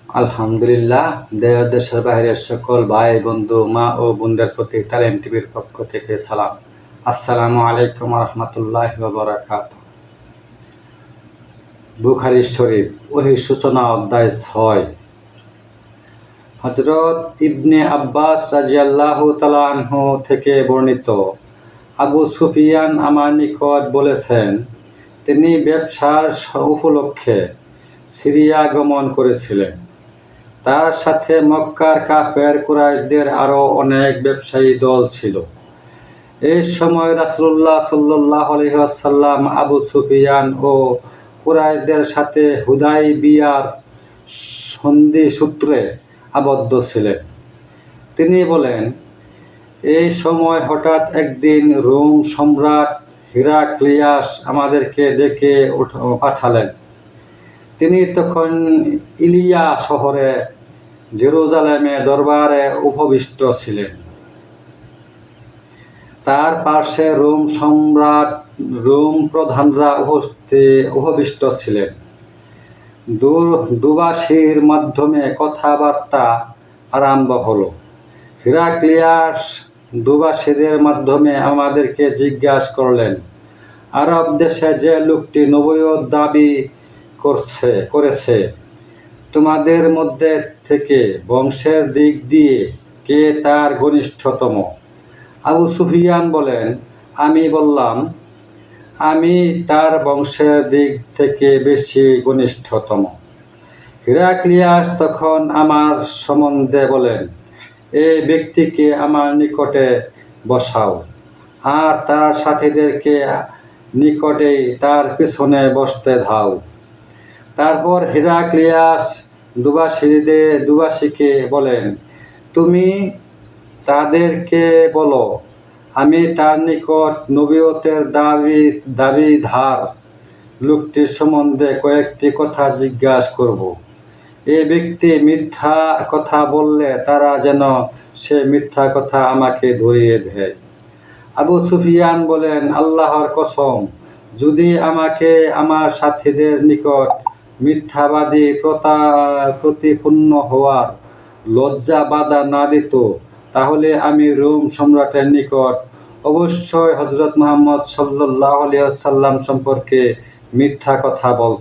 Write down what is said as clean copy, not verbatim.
আলহামদুলিল্লাহ। দেশ ও দেশের বাইরের সকল ভাই বন্ধু মা ও বোনদের প্রতি তালিম টিভির পক্ষ থেকে সালাম। আসসালামু আলাইকুম রহমতুল্লাহি ওয়া বারাকাতুহু। বুখারী শরীফ ওহী সূচনা অধ্যায় 6। হযরত ইবনে আব্বাস রাদিয়াল্লাহু তাআলা আনহু থেকে বর্ণিত, আবু সুফিয়ান আমার নিকট বলেছেন, তিনি ব্যবসার উপলক্ষে সিরিয়া গমন করেছিলেন। তার সাথে মক্কার কাফের কুরাইশদের আরও অনেক ব্যবসায়ী দল ছিল। এই সময় রাসূলুল্লাহ সাল্লাল্লাহু আলাইহি ওয়াসাল্লাম আবু সুফিয়ান ও কুরাইশদের সাথে হুদায়বিয়ার সন্ধি সূত্রে আবদ্ধ ছিলেন। তিনি বলেন, এই সময় হঠাৎ একদিন রোম সম্রাট হিরাক্লিয়াস আমাদেরকে ডেকে পাঠালেন। তিনি তখন ইলিয়া শহরে জেরুজালেমে দরবারে উপবিষ্ট ছিলেন। তার পার্শ্বে রোম সম্রাট, রোম প্রধানরা উপবিষ্ট ছিলেন। দুবাসীর মাধ্যমে কথাবার্তা আরম্ভ হলো। হিরাক্লিয়াস দুবাসীদের মাধ্যমে আমাদেরকে জিজ্ঞাসা করলেন, আরব দেশে যে লোকটি নবুয়ত দাবি করেছে, তোমাদের মধ্যে থেকে বংশের দিক দিয়ে কে তার ঘনিষ্ঠতম? আবু সুফিয়ান বলেন, আমি বললাম, আমি তার বংশের দিক থেকে বেশি ঘনিষ্ঠতম। হিরাক্লিয়াস তখন আমার সম্বন্ধে বলেন, এই ব্যক্তিকে আমার নিকটে বসাও, আর তার সাথীদেরকে নিকটেই তার পিছনে বসতে দাও। তারপর হিরাক্লিয়াস দুবাসীকে বলেন, তুমি তাদেরকে বলো, আমি তার নিকট নবুয়তের দাবিধার লোকটির সম্বন্ধে কয়েকটি কথা জিজ্ঞাসা করব। এ ব্যক্তি মিথ্যা কথা বললে তারা যেন সে মিথ্যা কথা আমাকে ধরিয়ে দেয়। আবু সুফিয়ান বলেন, আল্লাহর কসম, যদি আমাকে আমার সাথীদের নিকট মিথ্যাবাদী প্রতিপন্ন হওয়ার লজ্জা বাধা না দিত, তাহলে আমি রোম সম্রাটের নিকট অবশ্যই হযরত মুহাম্মদ সাল্লাল্লাহু আলাইহি ওয়াসাল্লাম সম্পর্কে মিথ্যা কথা বলতাম।